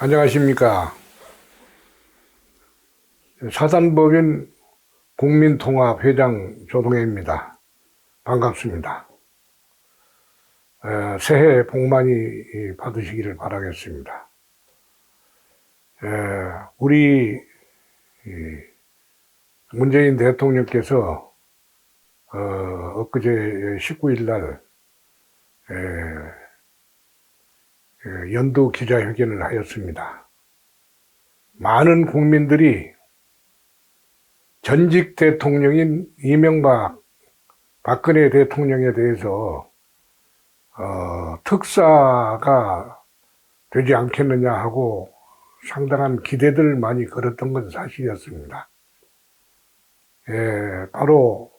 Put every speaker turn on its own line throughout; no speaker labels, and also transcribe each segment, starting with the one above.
안녕하십니까. 사단법인 국민통합회장 조동혜입니다. 반갑습니다. 새해 복 많이 받으시기를 바라겠습니다. 우리 문재인 대통령께서 엊그제 19일 날 연두 기자회견을 하였습니다. 많은 국민들이 전직 대통령인 이명박 박근혜 대통령에 대해서 특사가 되지 않겠느냐 하고 상당한 기대들 많이 걸었던 건 사실이었습니다. 바로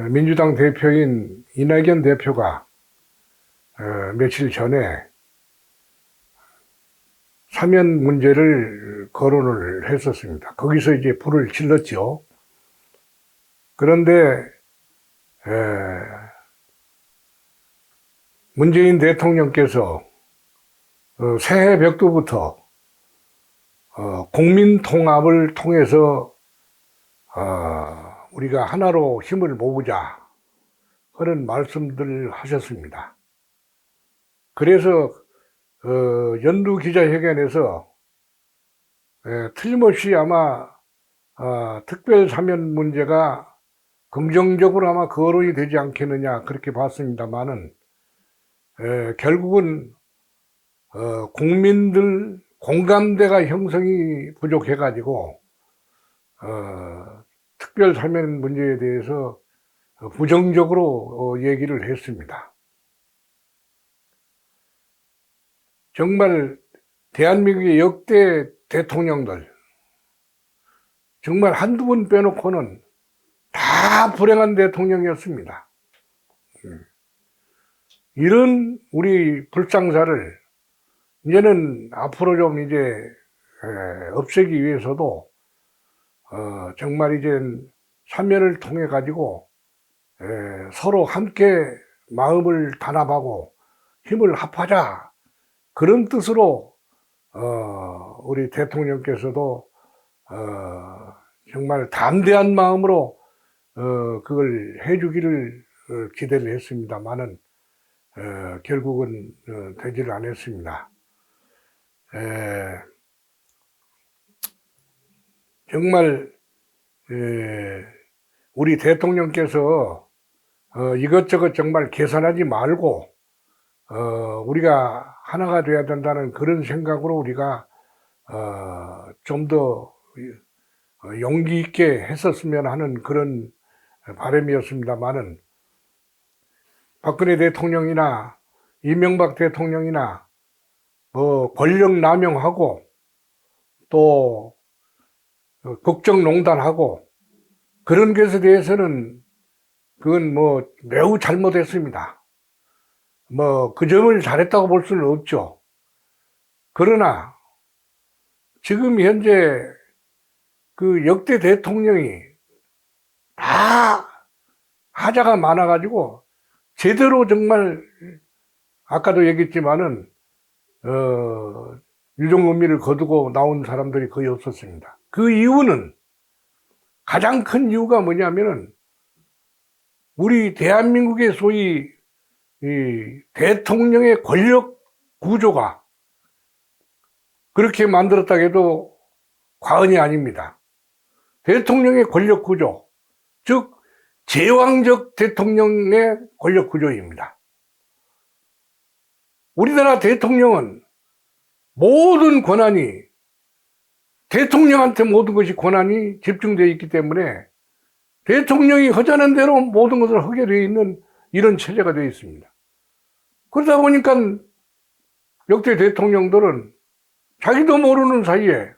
민주당 대표인 이낙연 대표가 며칠 전에 사면 문제를 거론을 했었습니다. 거기서 이제 불을 질렀죠. 그런데 문재인 대통령께서 새해 벽두부터 국민 통합을 통해서 우리가 하나로 힘을 모으자 그런 말씀들을 하셨습니다. 그래서 연두 기자회견에서 틀림없이 아마 특별 사면 문제가 긍정적으로 아마 거론이 되지 않겠느냐 그렇게 봤습니다만은 결국은 국민들 공감대가 형성이 부족해 가지고 특별 사면 문제에 대해서 부정적으로 얘기를 했습니다. 정말 대한민국의 역대 대통령들 정말 한두 분 빼놓고는 다 불행한 대통령이었습니다. 이런 우리 불상사를 이제는 앞으로 좀 이제 없애기 위해서도 정말 이제 사면을 통해 가지고 서로 함께 마음을 단합하고 힘을 합하자 그런 뜻으로 우리 대통령께서도 정말 담대한 마음으로 그걸 해주기를 기대를 했습니다만은 결국은 되지를 않았습니다. 정말 우리 대통령께서 이것저것 정말 계산하지 말고 우리가 하나가 돼야 된다는 그런 생각으로 우리가 좀 더 용기 있게 했었으면 하는 그런 바람이었습니다만은 박근혜 대통령이나 이명박 대통령이나 뭐 권력 남용하고 또 국정농단하고 그런 것에 대해서는 그건 뭐 매우 잘못했습니다. 뭐 그 점을 잘했다고 볼 수는 없죠. 그러나 지금 현재 그 역대 대통령이 다 하자가 많아가지고 제대로 정말 아까도 얘기했지만은 유종의미를 거두고 나온 사람들이 거의 없었습니다. 그 이유는 가장 큰 이유가 뭐냐면은 우리 대한민국의 소위 이 대통령의 권력 구조가 그렇게 만들었다 해도 과언이 아닙니다. 대통령의 권력 구조, 즉 제왕적 대통령의 권력 구조입니다. 우리나라 대통령은 모든 권한이 대통령한테 모든 것이 권한이 집중되어 있기 때문에 대통령이 하자는 대로 모든 것을 하게 되어 있는 이런 체제가 되어 있습니다. 그러다 보니까 역대 대통령들은 자기도 모르는 사이에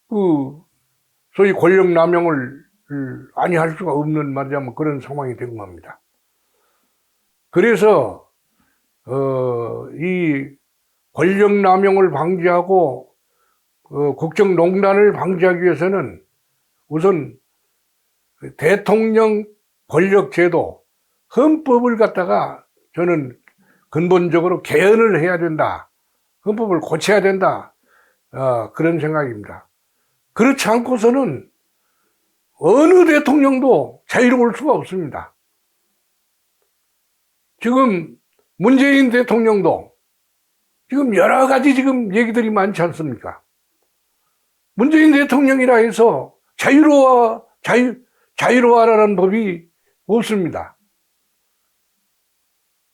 그 소위 권력 남용을 아니 할 수가 없는 말하자면 그런 상황이 된 겁니다. 그래서 이 권력 남용을 방지하고 국정농단을 방지하기 위해서는 우선 대통령 권력제도 헌법을 갖다가 저는 근본적으로 개헌을 해야 된다. 헌법을 고쳐야 된다. 그런 생각입니다. 그렇지 않고서는 어느 대통령도 자유로울 수가 없습니다. 지금 문재인 대통령도 지금 여러 가지 지금 얘기들이 많지 않습니까? 문재인 대통령이라 해서 자유로워라는 법이 없습니다.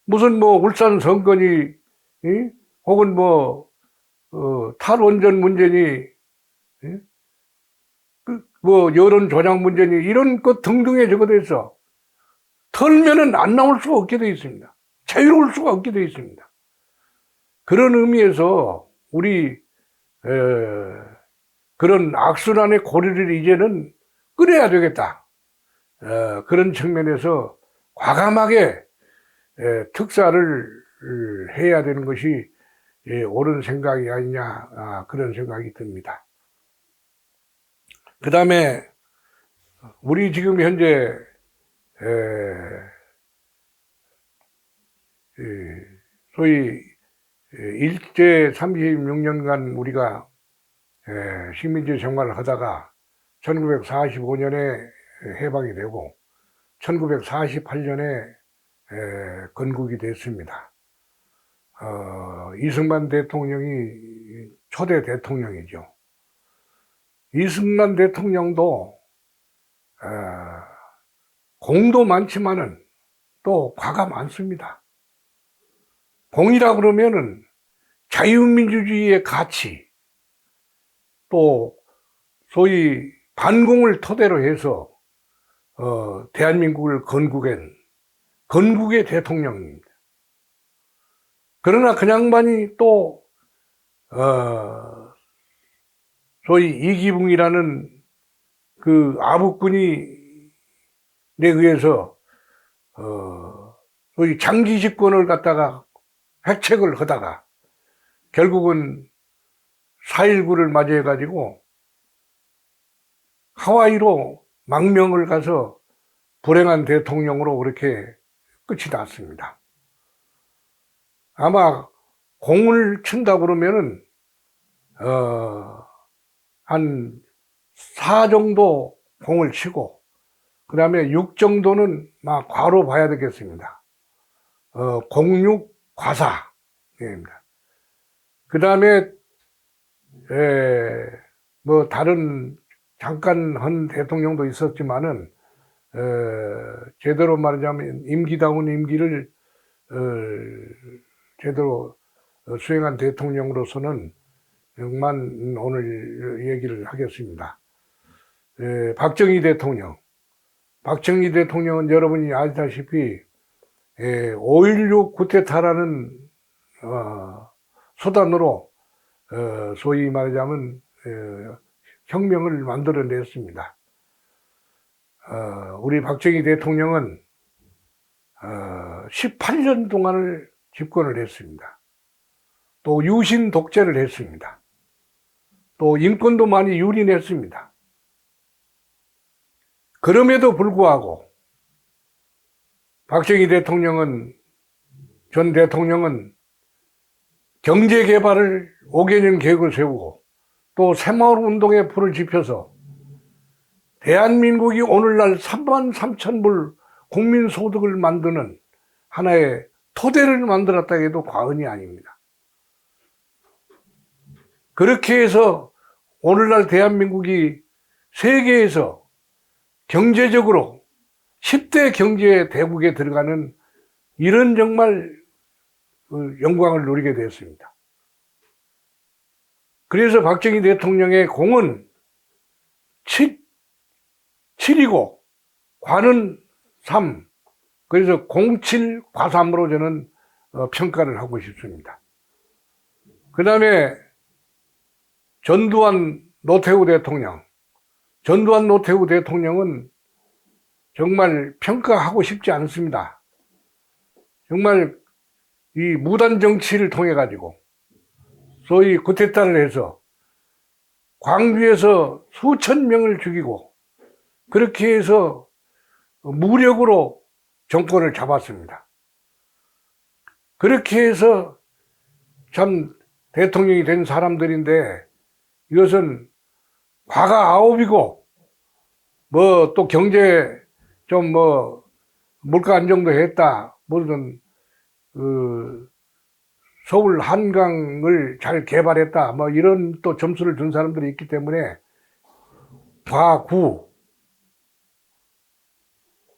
무슨 뭐 울산 선거니, 혹은 뭐, 탈원전 문제니, 뭐 여론 조작 문제니, 이런 것 등등에 적어돼서 털면은 안 나올 수가 없게 되어 있습니다. 자유로울 수가 없게 되어 있습니다. 그런 의미에서 우리 그런 악순환의 고리를 이제는 끊어야 되겠다. 그런 측면에서 과감하게 특사를 해야 되는 것이 옳은 생각이 아니냐, 그런 생각이 듭니다. 그 다음에 우리 지금 현재 소위 일제 36년간 우리가 식민지 생활을 하다가 1945년에 해방이 되고 1948년에 건국이 됐습니다. 이승만 대통령이 초대 대통령이죠. 이승만 대통령도 공도 많지만은 또 과가 많습니다. 공이라 그러면은 자유민주주의의 가치, 또 소위 반공을 토대로 해서 대한민국을 건국의 대통령입니다. 그러나 그 양반이 또 소위 이기붕이라는 그 아부꾼이 에 의해서 소위 장기 집권을 갖다가 획책을 하다가 결국은 4.19를 맞이해 가지고 하와이로 망명을 가서 불행한 대통령으로 그렇게 끝이 났습니다. 아마 공을 친다 그러면은 한 4 정도 공을 치고 그 다음에 6 정도는 막 과로 봐야 되겠습니다. 06 과사 입니다. 그 다음에 뭐 다른 잠깐 한 대통령도 있었지만은 제대로 말하자면 임기다운 임기를 제대로 수행한 대통령으로서는 정말 오늘 얘기를 하겠습니다. 박정희 대통령은 여러분이 아시다시피 5.16 쿠데타라는 수단으로 소위 말하자면 혁명을 만들어냈습니다. 우리 박정희 대통령은 18년 동안을 집권을 했습니다. 또 유신 독재를 했습니다. 또 인권도 많이 유린했습니다. 그럼에도 불구하고 박정희 전 대통령은 경제개발을 5개년 계획을 세우고 또 새마을운동에 불을 지펴서 대한민국이 오늘날 33,000불 국민소득을 만드는 하나의 토대를 만들었다 해도 과언이 아닙니다. 그렇게 해서 오늘날 대한민국이 세계에서 경제적으로 10대 경제 대국에 들어가는 이런 정말 영광을 누리게 되었습니다. 그래서 박정희 대통령의 공은 7이고 과는 3. 그래서 07 과삼으로 저는 평가를 하고 싶습니다. 그 다음에 전두환 노태우 대통령은 정말 평가하고 싶지 않습니다. 정말 이 무단 정치를 통해 가지고 소위 쿠데타를 해서 광주에서 수천 명을 죽이고 그렇게 해서 무력으로 정권을 잡았습니다. 그렇게 해서 참 대통령이 된 사람들인데 이것은 과가 아홉이고 뭐 또 경제 좀 뭐 물가 안정도 했다. 무슨 서울 한강을 잘 개발했다. 뭐 이런 또 점수를 준 사람들이 있기 때문에 과구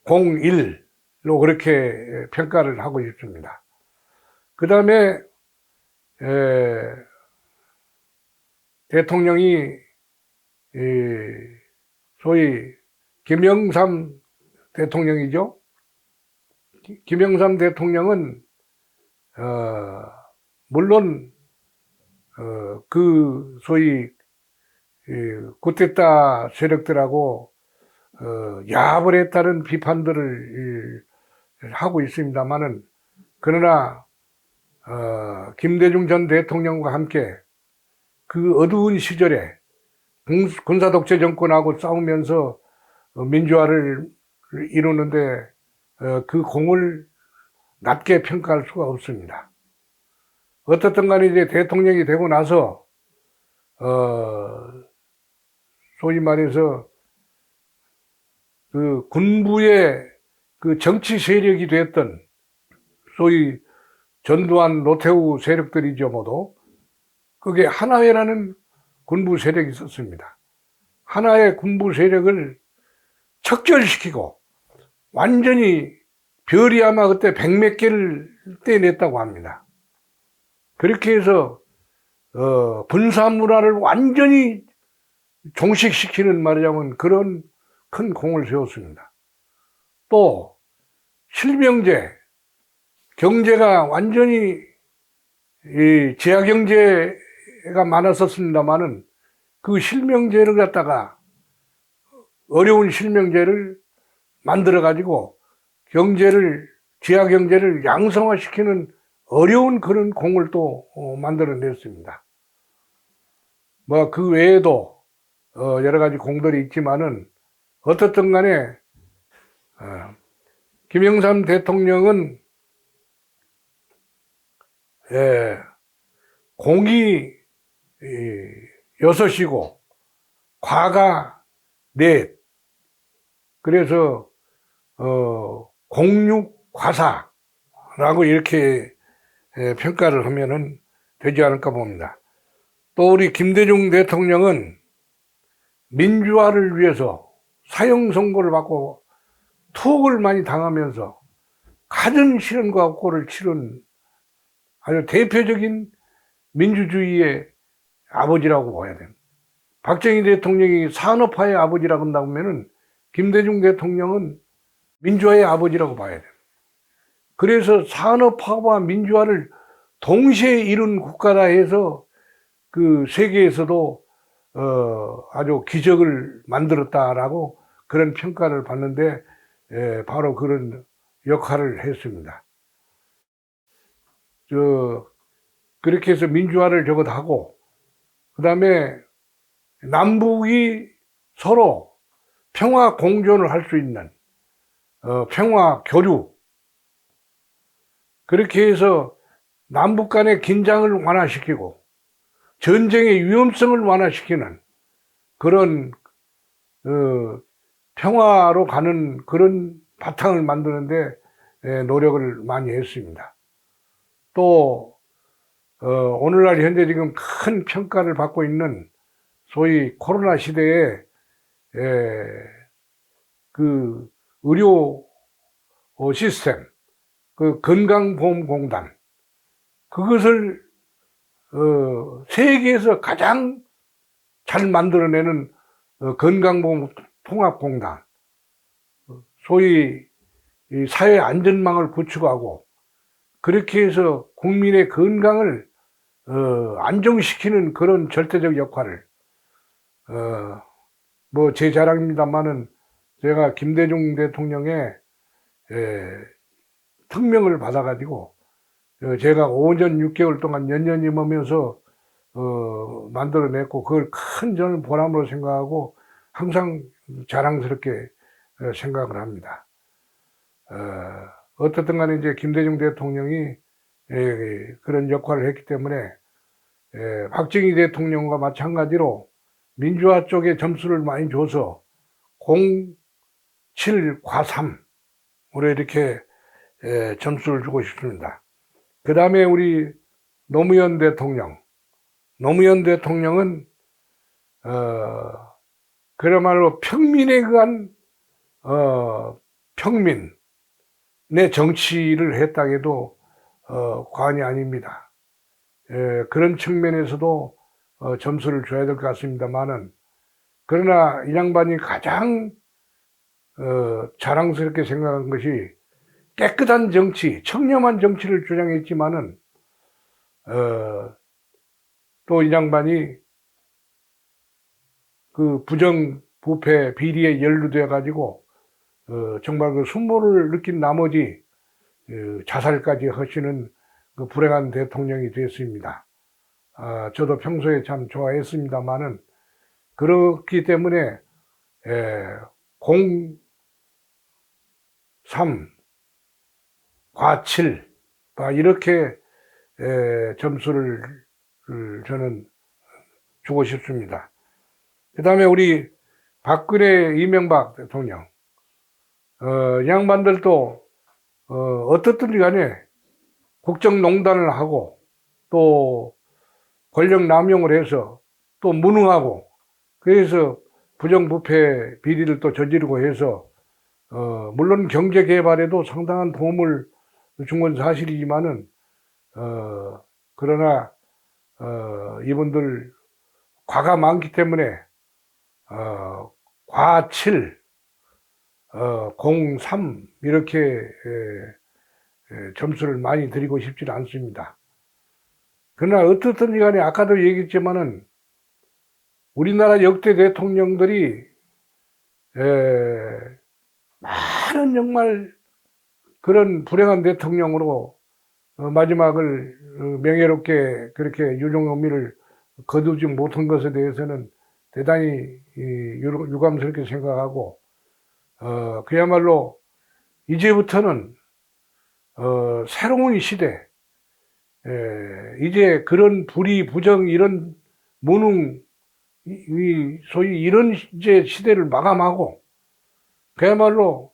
01로 그렇게 평가를 하고 있습니다. 그 다음에 대통령이 소위 김영삼 대통령이죠. 김영삼 대통령은 물론 그 소위 쿠데타 세력들하고 야합을 했다는 비판들을 하고 있습니다만은 그러나 김대중 전 대통령과 함께 그 어두운 시절에 군사독재 정권하고 싸우면서 민주화를 이루는데 그 공을 낮게 평가할 수가 없습니다. 어떻든 간에 이제 대통령이 되고 나서 소위 말해서 그 군부의 그 정치 세력이 됐던 소위 전두환 노태우 세력들이죠 모두. 그게 하나회라는 군부 세력이 있었습니다. 하나의 군부 세력을 척결시키고 완전히 별이 아마 그때 100몇 개를 떼냈다고 합니다. 그렇게 해서 군사 문화를 완전히 종식시키는 말하자면 그런 큰 공을 세웠습니다. 또 실명제, 경제가 완전히 제약경제가 많았었습니다만은 그 실명제를 갖다가 어려운 실명제를 만들어 가지고 경제를 지하경제를 양성화시키는 어려운 그런 공을 또 만들어냈습니다. 뭐 그 외에도 여러 가지 공들이 있지만은 어떻든 간에 김영삼 대통령은 공이 6이고 과가 4. 그래서 06과사라고 이렇게 평가를 하면은 되지 않을까 봅니다. 또 우리 김대중 대통령은 민주화를 위해서 사형 선고를 받고 투옥을 많이 당하면서 갖은 시련과 고를 치른 아주 대표적인 민주주의의 아버지라고 봐야 됩니다. 박정희 대통령이 산업화의 아버지라고 한다면은 김대중 대통령은 민주화의 아버지라고 봐야 됩니다. 그래서 산업화와 민주화를 동시에 이룬 국가라 해서 그 세계에서도 아주 기적을 만들었다라고 그런 평가를 받는데 바로 그런 역할을 했습니다. 그렇게 해서 민주화를 저것 하고 그 다음에 남북이 서로 평화 공존을 할 수 있는 평화 교류 그렇게 해서 남북 간의 긴장을 완화시키고 전쟁의 위험성을 완화시키는 그런 평화로 가는 그런 바탕을 만드는데 노력을 많이 했습니다. 또 오늘날 현재 지금 큰 평가를 받고 있는 소위 코로나 시대에 그 의료 시스템, 그 건강보험공단 그것을 세계에서 가장 잘 만들어내는 건강보험 통합공단, 소위 사회 안전망을 구축하고 그렇게 해서 국민의 건강을 안정시키는 그런 절대적 역할을 뭐 제 자랑입니다만은 제가 김대중 대통령의 특명을 받아가지고 제가 5년 6개월 동안 연년 임하면서 만들어냈고 그걸 큰 저는 보람으로 생각하고 항상 자랑스럽게 생각을 합니다. 어떻든 간에 이제 김대중 대통령이 그런 역할을 했기 때문에 박정희 대통령과 마찬가지로 민주화 쪽에 점수를 많이 줘서 07과3으로 이렇게 점수를 주고 싶습니다. 그 다음에 우리 노무현 대통령은 그야말로 평민에 의한 평민의 정치를 했다고 해도 과언이 아닙니다. 그런 측면에서도 점수를 줘야 될 것 같습니다만은, 그러나 이 양반이 가장 자랑스럽게 생각한 것이 깨끗한 정치, 청렴한 정치를 주장했지만은 또 이 양반이 그 부정부패 비리에 연루되어 가지고 정말 그 순모를 느낀 나머지 자살까지 하시는 그 불행한 대통령이 됐습니다. 저도 평소에 참 좋아했습니다만은, 그렇기 때문에 03과7 이렇게 점수를 저는 주고 싶습니다. 그 다음에 우리 박근혜, 이명박 대통령, 양반들도 어떻든지 간에 국정농단을 하고 또 권력 남용을 해서 또 무능하고, 그래서 부정부패 비리를 또 저지르고 해서 물론 경제 개발에도 상당한 도움을 준 건 사실이지만은 그러나 이분들 과가 많기 때문에 과7, 03 이렇게 점수를 많이 드리고 싶지는 않습니다. 그러나 어떻든지 간에 아까도 얘기했지만은 우리나라 역대 대통령들이 많은 정말 그런 불행한 대통령으로 마지막을 명예롭게 그렇게 유종의미를 거두지 못한 것에 대해서는 대단히 유감스럽게 생각하고, 그야말로 이제부터는 새로운 시대, 이제 그런 불의, 부정, 이런 무능, 소위 이런 이제 시대를 마감하고 그야말로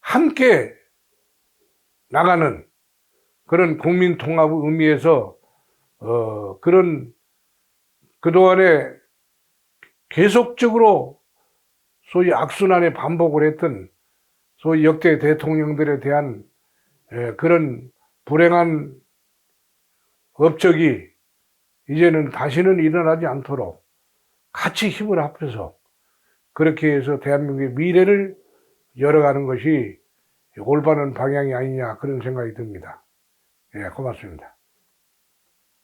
함께 나가는 그런 국민 통합의 의미에서 그런 그동안에 계속적으로 소위 악순환의 반복을 했던 소위 역대 대통령들에 대한 그런 불행한 업적이 이제는 다시는 일어나지 않도록 같이 힘을 합해서 그렇게 해서 대한민국의 미래를 열어가는 것이 올바른 방향이 아니냐, 그런 생각이 듭니다. 예, 고맙습니다.